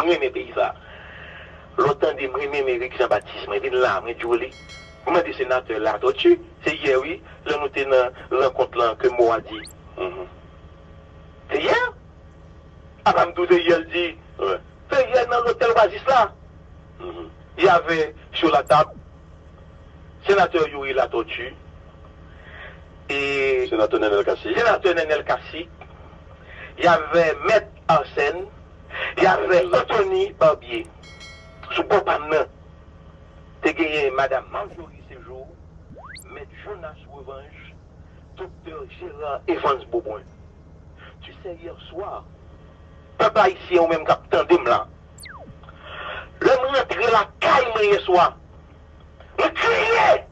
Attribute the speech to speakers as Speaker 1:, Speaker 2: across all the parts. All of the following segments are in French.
Speaker 1: moi mes pays ça. L'autant de moi Éric Jean-Baptiste, moi vinn là, moi Jolie. Moi des sénateurs là, tu c'est hier oui, là nous t'es dans rencontre là que moi a dit. C'est hier. Avant de hier dit, c'est hier dans l'hôtel Oasis là. Il y avait sur la table sénateur Yuri La Tortue et
Speaker 2: Sénateur Nenel Kassi.
Speaker 1: Il y avait Maître Arsène, il y avait Anthony Barbier. Sous Popanan, tu as gagné Madame Marjorie Séjour, Maître Jonas Revanche, Docteur Gérard Evans Bobouin. Tu sais, hier soir, papa ici, ou même capitaine d'Im là, l'homme rentré la caille hier soir. Je criais.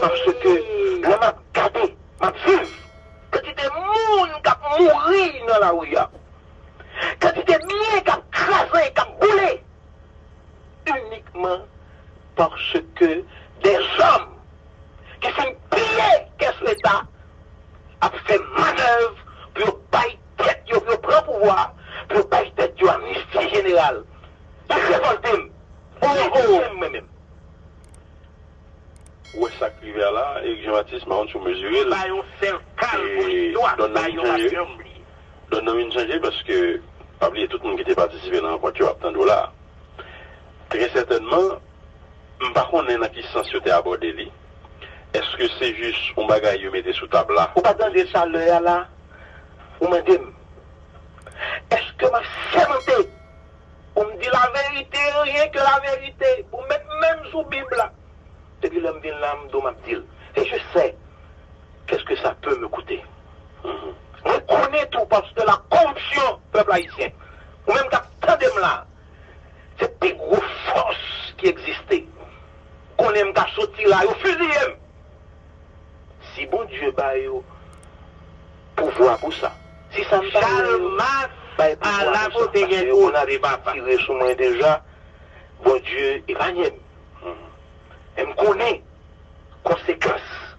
Speaker 1: Parce que l'homme a gardé, m'a vu. Quand il y a des gens qui ont mouru dans la rue, quand il y a des biens qui ont crasé, qui ont boulé, uniquement parce que des hommes qui font piller qu'est-ce l'État a fait manœuvre pour bailler tête, pour prendre pouvoir, pour bailler tête de l'amnistie générale. Je révolte. Moi-même.
Speaker 2: Où est-ce que ça là, et Jean-Baptiste m'a rendu mesuré. Donne-nous une changer parce que, pas oublier tout le monde qui était participé dans la voiture à $10. Très certainement, par contre, on a qui sens sur abordé. Est-ce que c'est juste un bagage que mettez sous table là?
Speaker 1: Ou pas dans des salaires là? Ou me dit, est-ce que ma sémenté? On me dit la vérité, rien que la vérité. Pour mettre même sous Bible là. Depuis l'homme vient là, et je sais qu'est-ce que ça peut me coûter. Je connais tout parce que la corruption, peuple haïtien, ou même quand là, c'est plus grosse force qui existait. Qu'on aime qu'à sortir là, au fusil. Si bon Dieu bah yo pouvoir pour ça. Si ça me parle, à la côté on n'arrive pas à tirer sur moi déjà, bon Dieu est pas nième. Elle me connaît conséquences,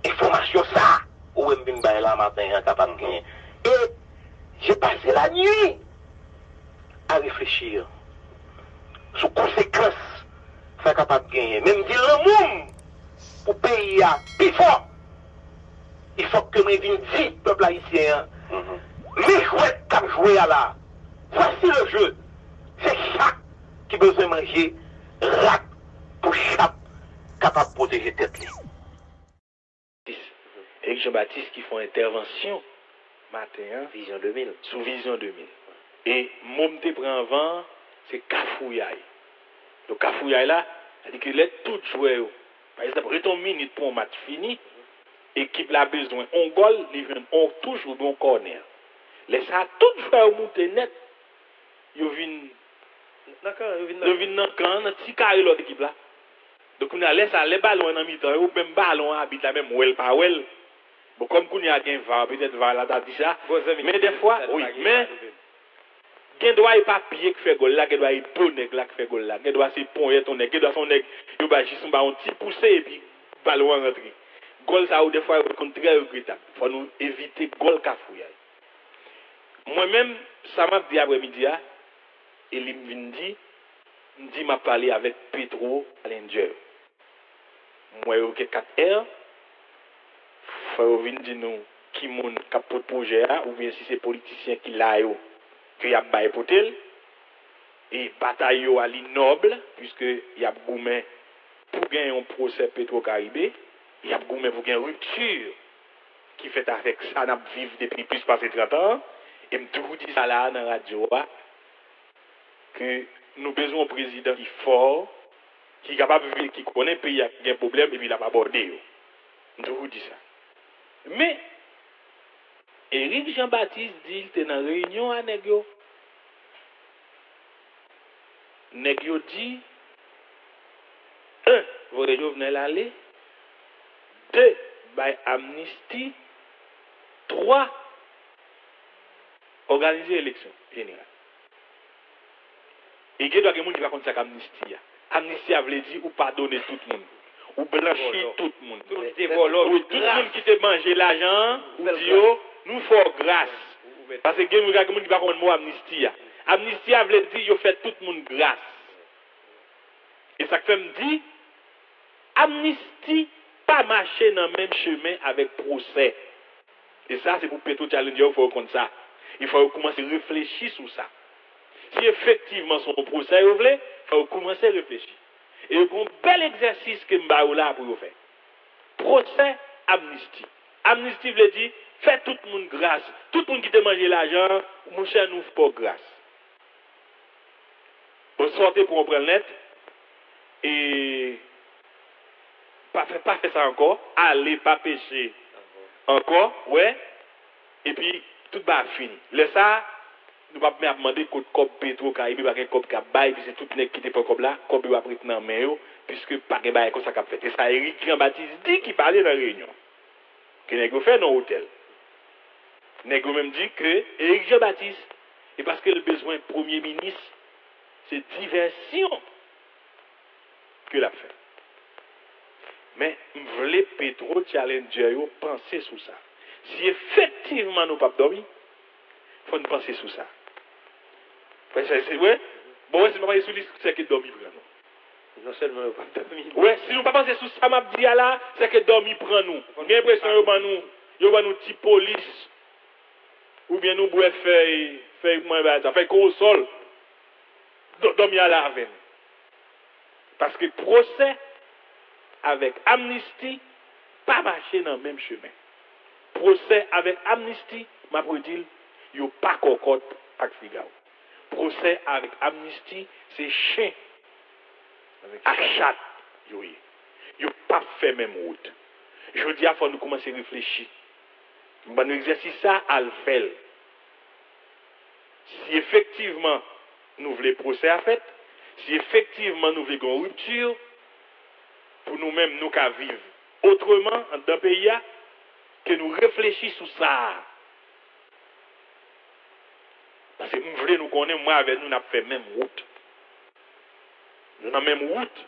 Speaker 1: information ça, où elle me dit là matin, capable de gagner. Et j'ai passé la nuit à réfléchir sur conséquences, faire capable de gagner. Même dire le monde pour payer à plus fort. Il faut que je vienne dire, peuple haïtien, les chouettes qui joué à la. Voici le jeu. C'est chaque qui a besoin de manger, rat pour chaque capable de protéger tête.
Speaker 3: Éric Jean-Baptiste qui font intervention matin,
Speaker 4: Vision 2000.
Speaker 3: sous Vision 2000. Et mon te prend vent, c'est Kafouyaï. Donc Kafouyaï là, c'est-à-dire qu'il est tout joué. Par exemple, il y a une minute pour un match fini, équipe a besoin, on goal, on touche ou on corner. Laisse ça tout joué au monter net. Yo vinn dans camp, dans petit carré l'autre équipe là. Donc on a laissé les ballons en mi-temps, ou même ballon habite la même well pas well. Bon comme qu'on y a gain va peut-être va là t'as dit ça. Mais des fois oui, mais gen doit pas pied qui fait goal là, gen doit y bon nèg là qui fait goal là. Gen doit c'est pont ton nèg, gen doit son nèg yo ba juste un petit pousser et puis ballon rentrer. Goal ça ou des fois c'est très regrettable. Faut nous éviter goal cafouille. Moi-même ça m'a dit après-midi et il me dit m'a parlé avec Pedro Allinger. Moi OK 4R faut venir dire nous qui mon capot projet ou bien si c'est politicien qui l'a yo que y a bail pour tel et bataille yo à noble puisque y a goumé pour gagner un procès Petro-Caribé, y a goumé pour gagner rupture qui fait avec ça n'a vivre depuis plus de 30 ans et me toujours dit ça là dans la radio que nous besoin d'un président qui fort, qui est capable de qui connaît le pays qui a un problème et puis il n'a pas abordé. Je vous dis ça. Mais, Éric Jean-Baptiste dit qu'il était dans une réunion à Negio. Negio dit, 1, vous venez aller. 2, by amnistie. 3, organiser l'élection générale. Et il y a des gens qui vont faire amnistie. Amnistie a voulu dire ou pardonner tout le monde. Ou blanchir tout le monde. Tout le monde qui te mange l'argent, ou dit, nous faisons grâce. Parce que il y a des gens qui ne connaissent pas le mot amnistie. Amnistie veut dire qu'il fait tout le monde grâce. Et ça fait me dire, amnistie pas marcher dans le même chemin avec procès. Et ça, c'est pour Petro Challenger, il faut comme ça. Il faut commencer à réfléchir sur ça. Si effectivement son procès, vous voulez, il faut commencer à réfléchir. Et un bel exercice que je vais là pour vous faire. Procès, amnistie. Amnistie veut dire, fait tout le monde grâce. Tout le monde qui te mange l'argent, mon cher, nous pas grâce. Vous sortez pour prendre net et pas faire ça encore. Allez, pas pécher encore, ouais. Et puis, tout va fini. Le ça, nous ne pouvons pas demander que le cop pétro, car il n'y a pas de cop qui a bail, puis c'est tout le monde qui n'est pas comme là, cop va prendre dans la main, puisque pas de bail comme ça qu'a fait. Et ça, Eric Jean-Baptiste dit qu'il parlait dans la réunion. Que n'est-ce fait dans l'hôtel. N'est-ce même dit que Eric Jean-Baptiste, et parce que le besoin Premier ministre, c'est diversion que l'a fait. Mais je voulais Petro Challenger penser sur ça. Si effectivement nous ne pouvons pas dormir, il faut nous penser sur ça. C'est vrai? Bon, si nous ne pas sur l'histoire, c'est que dormir prend nous.
Speaker 4: Non seulement nous ne pouvons pas dormir.
Speaker 3: Oui, si nous ne pas penser sur ça, m'a dit là, c'est que dormir prend nous. J'ai l'impression que nous avons petit police, ou bien nous pouvons faire console, dormir à la veine. Parce que procès avec amnistie, pas marcher dans le même chemin. Procès avec amnistie, ma pour dire, il n'y a pas cocotte avec Figaro. Procès avec amnistie, c'est chien. Avec chat. Il n'y a pas fait même route. Je dis, il faut nous commencer à réfléchir. Nous exercer ça à le faire. Si effectivement nous voulons procès à fait, si effectivement nous voulons une rupture, pour nous-mêmes, nous qu'à vivre autrement dans le pays, que nous réfléchissons sur ça. Parce que nous voulons nous connaître, moi avec nous, nous avons fait même route. Nous avons même route.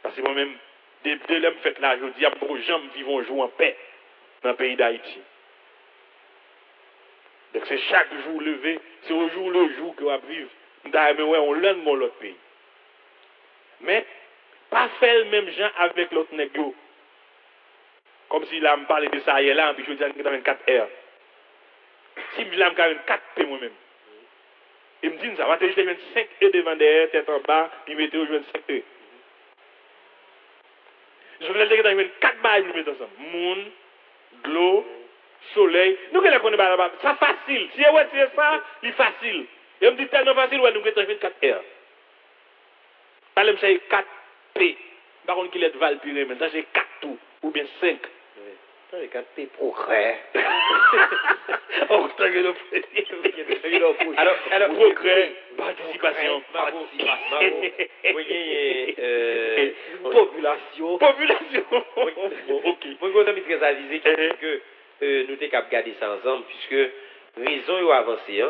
Speaker 3: Parce que moi-même, dès que je fais là, je dis à beaucoup de gens qui vivent jour en paix dans le pays d'Haïti. Donc c'est chaque jour levé, c'est au jour le jour que nous vivons. On l'a dans l'autre pays. Mais, pas faire le même genre avec l'autre nègre. Comme si là, me parlait de ça hier là, puis je dis que dans 4 heures. Si je me 4 P moi-même. Il me dit ça, va te jeter 5 E devant derrière, tête en bas, puis mettez au 5 E. Je voulais dire que dans 4 bails, nous mettons ensemble. Moon, de l'eau, soleil. Nous, qu'on connaît pas là-bas. Ça facile. Si ouais, c'est ça, c'est facile. Et on me dit tellement facile, ouais, nous mettons 24 heures. Par exemple, c'est 4 P. Par contre, qu'il est Valpuré, mais ça, c'est 4 tout, ou bien 5.
Speaker 4: Ça, c'est 4 P progrès.
Speaker 3: Oh, t'as que alors, progrès, participation.
Speaker 4: Population.
Speaker 3: Population.
Speaker 4: Ok. Moi, je suis très avisé que nous sommes capables de garder ça ensemble, puisque raison avancée,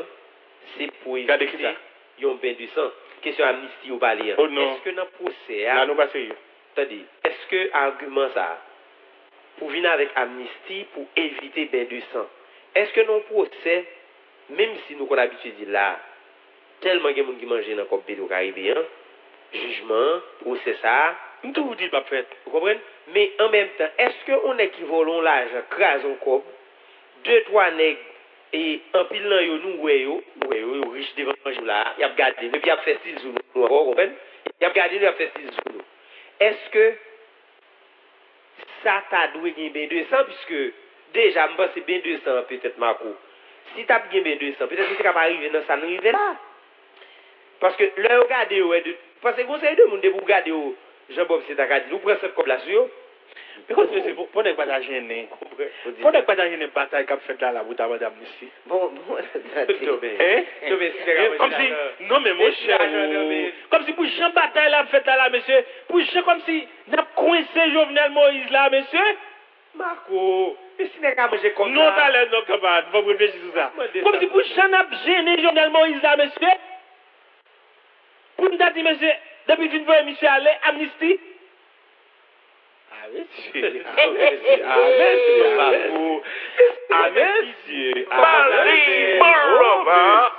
Speaker 4: c'est pour éviter un bain du sang. Question amnistie ou pas lire.
Speaker 3: Oh non.
Speaker 4: Est-ce que dans le procès,
Speaker 3: là, nous pas sérieux.
Speaker 4: C'est-à-dire, est-ce que argument ça, pour venir avec amnistie, pour éviter bain du sang, est-ce que dans le procès, même si nous avons l'habitude de dire là, tellement de gens qui mangent dans le cop pédo caribéen, jugement, procès ça,
Speaker 3: tout vous dites pas fait.
Speaker 4: Vous comprenez? Mais en même temps, est-ce qu'on équivalent l'argent, crase en cop, 2-3 nègres, et en pile nan yo nous yo riche devant jour là, y a gardé, puis y a fait style zoulou, vous comprenez? Y a gardé, y a fait style zoulou. Est-ce que ça t'a doué gagner ben 200 puisque déjà me pense ben 200 peut-être Marco. Si t'as gagné ben 200, peut-être que tu capable arriver dans ça arriver là. Parce que le regarder parce que conseil de monde de regarder Jean-Bob c'est ta dit, nous prenons cette comme là sur.
Speaker 3: Mais quand c'est pour ne pas gêner. Pour ne pas gêner bataille qu'a fait là la route avant d'amnistie.
Speaker 4: Bon,
Speaker 3: comme si non mais mon cher, comme si pour Jean bataille là fait là monsieur, pour Jean comme si n'a coincé Jovenel Moïse là monsieur.
Speaker 4: Marco, mais si n'est pas manger comme ça.
Speaker 3: Non talent non camarade, faut réfléchir sur ça. Comme si pour Jean n'a gêné Jovenel Moïse là monsieur. Pour nous dire monsieur, depuis une fois monsieur aller amnistie. Ah oui, monsieur. Ah, monsieur. Ah, monsieur. Ah,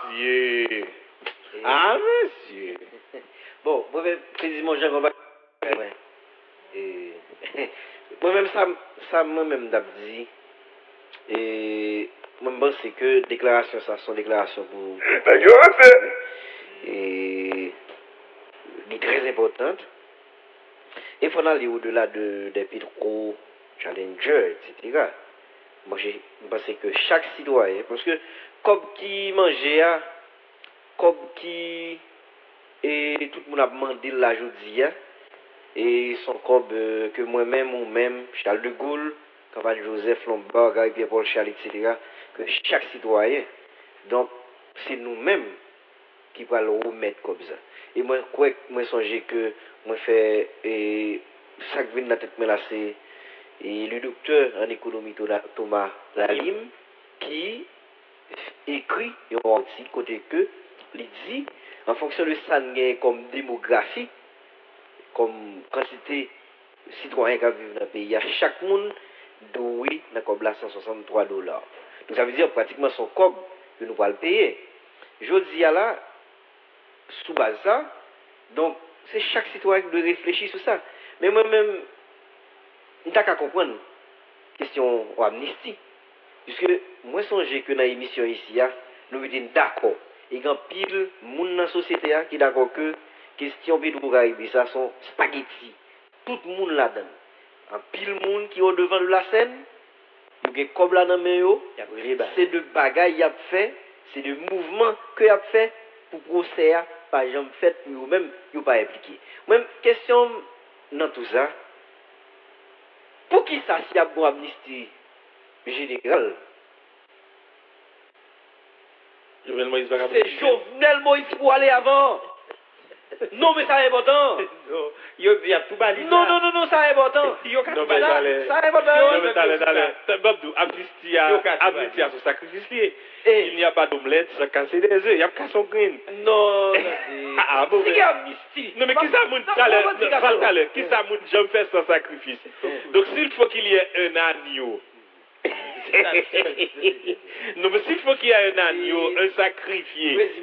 Speaker 3: monsieur. Ah, monsieur.
Speaker 5: Bon, moi-même, président Jean Gomba, et moi-même, ça moi-même, d'ab dit, et moi, c'est que déclaration, ça sont déclarations pour. Et est très importante. Il faut aller au-delà des Petro Challenger, etc. Moi, je pense que chaque citoyen, parce que comme qui mangeait, comme qui et tout le monde a demandé la journée, et son comme que moi-même ou même Charles de Gaulle, Campagne Joseph Lombard, Pierre-Paul Charles, etc., que chaque citoyen, donc c'est nous-mêmes qui va le remettre comme ça. Et moi, moi songe que moi fait et ça qui vient de la tête là c'est le docteur en économie Thomas Lalim qui écrit un petit côté que il dit en fonction de ça comme démographie comme quantité de citoyens qui vivent dans le pays, chaque monde doit dans comme là $163. Donc ça veut dire pratiquement son cob que nous va le payer. Je dis là sous base ça, donc c'est chaque citoyen qui doit réfléchir sur ça. Mais moi-même, je n'ai pas comprendre la question d'amnistie. Puisque moi, je songe que dans l'émission ici, nous sommes d'accord. Et quand pile de monde dans la société qui est d'accord que la question de ça sont spaghetti. Tout le monde là-dedans. En pile de monde qui est au devant de la scène, il y a comme là dans le c'est de bagailles qu'il a fait, c'est de mouvements qu'il a fait pour procès, par exemple, fait pour vous-même, vous pas impliqué. Même question dans tout ça, pour qui ça s'y a une amnistie générale? C'est Jovenel Moïse pour aller avant. Non, mais ça est important.
Speaker 4: Non, il y a tout balayé.
Speaker 5: Non, ça est important.
Speaker 3: Non, mais
Speaker 5: ça est important.
Speaker 3: Non, mais allez. Babdou, amnistie à ce sacrifice. Il n'y a pas d'omelette sans casser des œufs. Il n'y a pas son green.
Speaker 5: Non,
Speaker 3: ah, bon.
Speaker 5: c'est amnistie.
Speaker 3: Non, mais qui ça moun talent? Qui ça moun j'aime faire sans sacrifice? Donc, s'il faut qu'il y ait un agneau. Non, mais s'il faut qu'il y ait un agneau, un sacrifié.
Speaker 5: Vas-y,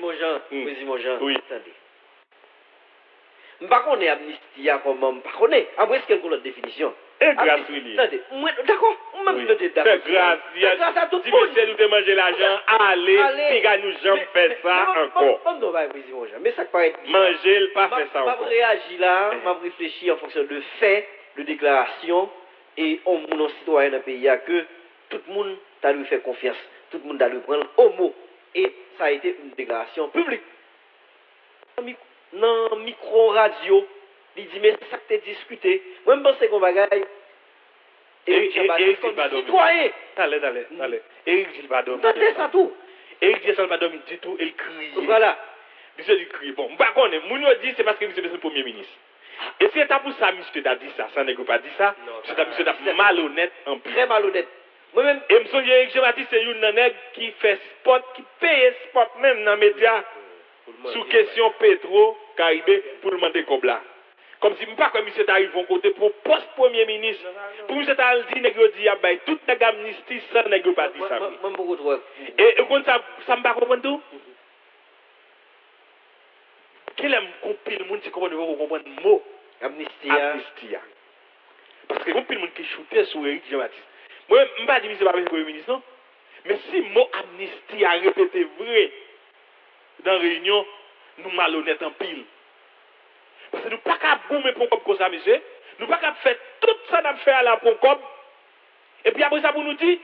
Speaker 5: mon Jean.
Speaker 3: Oui.
Speaker 5: Attendez. Je ne sais pas qu'on est amnistie, comment je ne sais pas. Après, est-ce qu'il y a une autre définition?
Speaker 3: Grâce, oui.
Speaker 5: D'accord, même d'accord.
Speaker 3: Grâce à tout le monde. Si nous te manger l'argent, allez, si nous jamais fait ça encore.
Speaker 5: Mais ça paraît.
Speaker 3: Manger, il pas fait ça
Speaker 5: encore. Je réagis là, je réfléchis en fonction de faits, de déclarations, et on mon citoyen dans le pays que tout le monde a lui fait confiance, tout le monde a lui prendre au mot. Et ça a été une déclaration publique. Dans micro-radio, il dit, mais ça que tu discuté. Moi, je pense qu'on va gagner.
Speaker 3: Éric Gilles Badomi.
Speaker 5: Citoyen.
Speaker 3: Allez. Éric Gilles Badomi.
Speaker 5: T'entends ça tout?
Speaker 3: Éric Gilles Badomi dit tout, il crie.
Speaker 5: Voilà.
Speaker 3: Monsieur dit crie. Bon, par contre, Mounio dit c'est parce que monsieur est le premier ministre. Et si c'est pour ça, monsieur a dit ça, ça n'est pas dit ça. Monsieur est malhonnête en plus.
Speaker 5: Très malhonnête. Moi-même.
Speaker 3: Et monsieur Éric Gilles Badomi, c'est une nègre qui fait spot, qui paye spot même dans les médias. Sous question pétro, Caribé, pour demander comme là. Comme si pas comme monsieur arrive au côté pour poste premier ministre. Pour monsieur t'al dit nèg dit a bay toute nèg amnistie sans nèg pas dit ça.
Speaker 5: Même beaucoup trop.
Speaker 3: Et comme ça me pas comprendre tout. Quel aime compile monde qui comprendre le mot
Speaker 5: amnistie.
Speaker 3: Parce que compile monde qui shooter sur Éric Jean-Baptiste. Moi me pas dire monsieur pas premier ministre non. Mais si mot amnistie a répété vrai dans réunion, nous malhonnêtes en pile. Parce que nous ne pouvons pas gommer pour comme ça, monsieur. Nous ne pouvons pas faire tout ça qu'on fait à la Poncom. Et puis après ça, pour nous dire,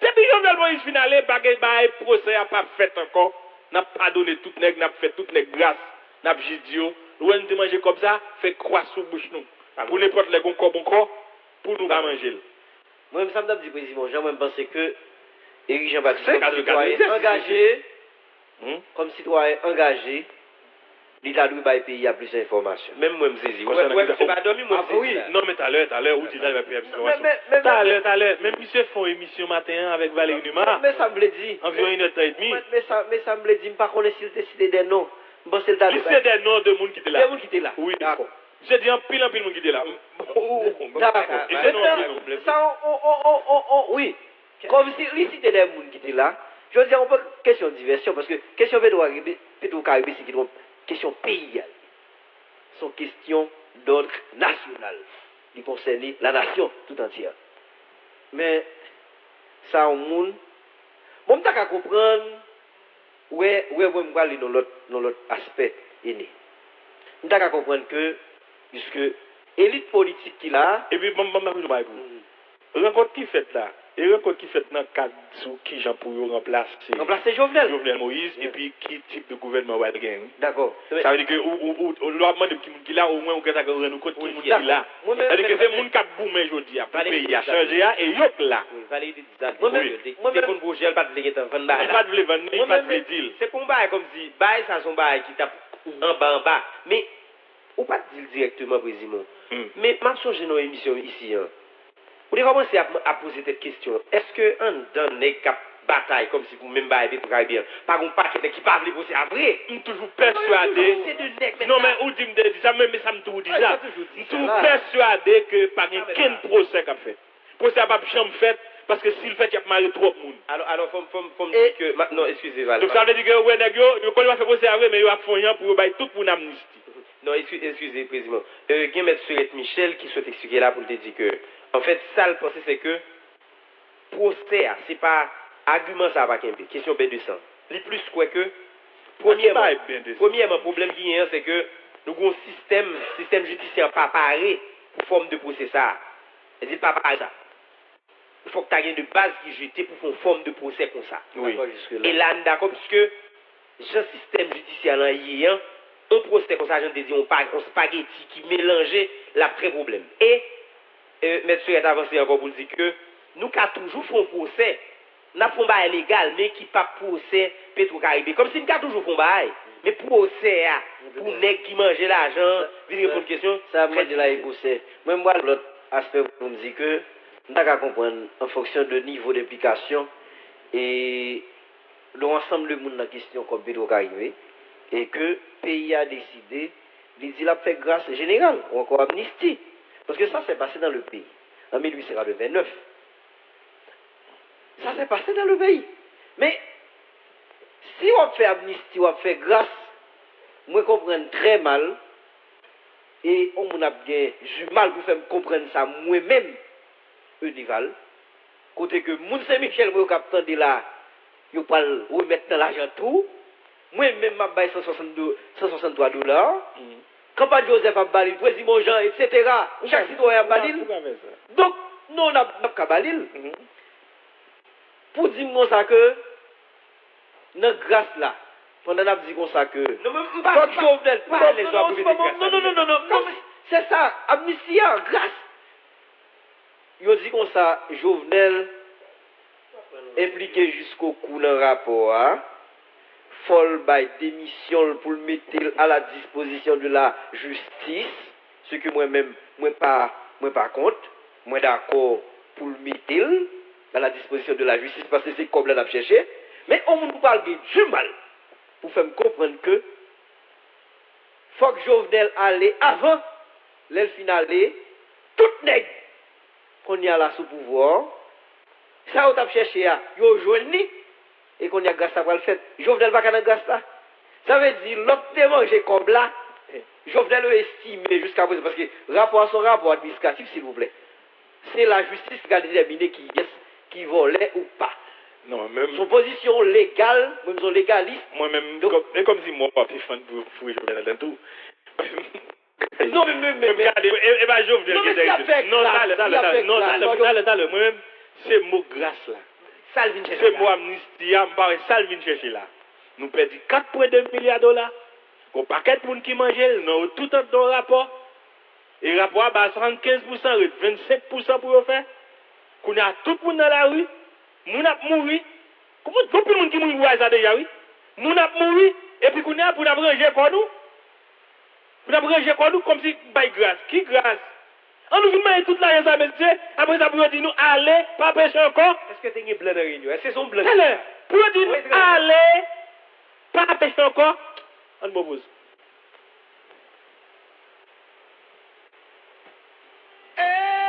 Speaker 3: depuis Jovenel Moïse finale, le procès n'a pas fait encore. N'a pas donné toute nègre, n'a fait toute nègre grâce, n'a pas jidio. Nous avons mangé comme ça, fait croix sous bouche nous. Pour n'importe les gon corps, pour nous pas manger.
Speaker 5: Moi, ça me dit, président, je pense que Éric Jean-Baptiste, comme citoyen engagé, l'État lui va payer à plus d'informations.
Speaker 4: Même moi, je me saisis.
Speaker 3: C'est pas dormi, moi. Oui, non, mais tout à l'heure, où tu vas payer plus d'informations. Tout à l'heure. Même monsieur font émission matin avec Valérie Numa.
Speaker 5: Mais ça me l'a dit.
Speaker 3: Environ 1h30.
Speaker 5: Mais ça me l'a dit, par contre, s'il décide des noms. Bon, c'est le
Speaker 3: des noms de monde qui étaient là.
Speaker 5: Des monde qui étaient là.
Speaker 3: Oui,
Speaker 5: d'accord.
Speaker 3: Je dis en pile monde qui était là.
Speaker 5: D'accord.
Speaker 3: Et c'est non
Speaker 5: Maintenant,
Speaker 3: problème.
Speaker 5: ça, oui. Comme si il citait des gens qui étaient là. Je veux dire, on peut question de diversion, parce que question Pétro-Caribé, c'est une question pays. Sont questions d'ordre national. Qui concernent la nation tout entière. Mais, ça, au monde, bon, je peux comprendre, ouais, je vais aller dans l'autre aspect. Je peux comprendre que, puisque l'élite politique qui là.
Speaker 3: Et puis, rencontre qui fait là? Et rencontre qui fait dans le cadre sous qui Jean pour remplacer
Speaker 5: Jovenel
Speaker 3: Moïse, et puis qui type de gouvernement va gagner.
Speaker 5: D'accord.
Speaker 3: Ça veut dire que, on doit demander qui là, au moins, on va nous compte qui est là.
Speaker 5: Moi,
Speaker 3: Ça veut dire que c'est le monde qui a boumé aujourd'hui, pour le pays a changé, et yok là.
Speaker 4: Oui, valide des ans.
Speaker 5: Moi-même-
Speaker 4: Dès qu'on bouge, elle pas de l'éguer dans 20
Speaker 3: Il pas de vendre, il pas de deal.
Speaker 4: C'est pour un bail comme si, bail, ça son bail qui tape en bas. Mais, ou pas dire directement, président. Mais, ma songe dans émission ici, hein. Vous devez commencer à poser cette question. Est-ce que un dans les cap bataille comme si vous même bail tout bien, par un paquet qui parle pour c'est après.
Speaker 3: Je suis toujours persuadé. Non, mais où dit ça, même ça me tout dit ça. Je suis toujours persuadé que par aucun procès qu'a fait. Procès n'a pas jamais fait parce que s'il fait, il y a marre trop de monde.
Speaker 4: Alors, faut me dire que. Non, excusez Val.
Speaker 3: Donc ça veut dire que, ouais, nèg yo, yo connaît pas fait procès avec, mais yo a fait rien pour bailler tout pour une amnistie.
Speaker 4: Non, excusez, président. Il y a M. Surette Michel qui souhaite expliquer là pour te dire que, en fait, ça, le procès, c'est que, procès, c'est pas, argument, ça va pas qu'un peu. Question B200. Les plus quoi que, premièrement, problème qui y a, c'est que, nous avons un système judiciaire pas paré pour forme de procès ça. C'est pas pareil ça. Il faut que tu aies de base qui jeté pour faire forme de procès comme ça.
Speaker 3: Oui.
Speaker 4: Et là, d'accord, puisque, le système judiciaire là, il y a un procès comme ça, j'en ai dit, on spaghetti qui mélangeait la très problème. Et, M. est avancé encore pour dire que nous avons toujours fait un procès, nous avons fait un légal, mais qui pas procès Pétro-Caribé. Comme si nous avons toujours fait un bail, mais procès pour les qui mangeaient l'argent, venir répondre une question.
Speaker 5: Ça m'a dit là, il procès. Même moi, l'autre aspect pour me dire que nous avons comprendre en fonction de niveau d'implication et l'ensemble de monde dans la question comme Pétro-Caribé. Et que le pays a décidé, il a fait grâce générale, ou encore amnistie. Parce que ça s'est passé dans le pays, en 1829. Ça s'est passé dans le pays. Mais, si on fait amnistie, on fait grâce, moi je comprends très mal, et on a bien du mal pour faire comprendre ça moi-même, Unival, côté que Moun Saint-Michel, moi, capitaine de là, il parle remettre dans l'argent tout. Moi-même, je vais 163 $. Campagne Joseph a balil, président Jean, etc. Chaque citoyen a balil. Donc, nous, on n'a pas balil. Pour dire ça que, dans grâce là, pendant qu'on dit comme ça que, non, c'est ça, amnistie, grâce. Ils dit comme ça, Jovenel, impliqué jusqu'au coup dans le rapport, faut by démission pour le mettre à la disposition de la justice, ce que moi-même, moi pas contre, moi d'accord pour le mettre à la disposition de la justice parce que c'est comme là cherché, mais on nous parle du mal pour faire me comprendre que faut que Jovenel allait avant le final, tout nègre qu'on y a là sous pouvoir, ça on t'a cherché, yo joigné et qu'on y a grâce à quoi le fait. Jovenel va pas grâce là. Ça veut dire l'autre mangé comme là. Jovenel le estimé jusqu'à présent parce que rapport à son rapport administratif s'il vous plaît. C'est la justice qui a déterminé qui volait ou pas.
Speaker 3: Non, même
Speaker 5: son position légale, même son légaliste.
Speaker 3: Moi-même, comme si moi pas fan pour Jovenel dans tout.
Speaker 5: Non, mais
Speaker 3: et ben Jovenel
Speaker 5: non, mais ça fait
Speaker 3: non, moi-même c'est mot grâce là. C'est mot amnistie, me paraît ça vient chercher là. Nous perdons 4,2 milliards de $. Qu'on paquet de monde qui mange, nous tout dans le rapport. Et le rapport a 75%, 25% pour faire. Qu'on a tout le monde dans la rue, moun a mouru. Comment tout le monde qui mouru ça déjà oui? Moun a mouru et puis qu'on a pour ranger quoi nous? Pour ranger quoi nous comme si by grâce. Qui grâce? On nous met toute la raison monsieur, après ça pour dire nous allez pas pêcher encore.
Speaker 4: Est-ce que tu as un blanc de réunion? Est-ce que c'est un blanc?
Speaker 3: Pour dire nous allez pas pêcher encore. On me pose.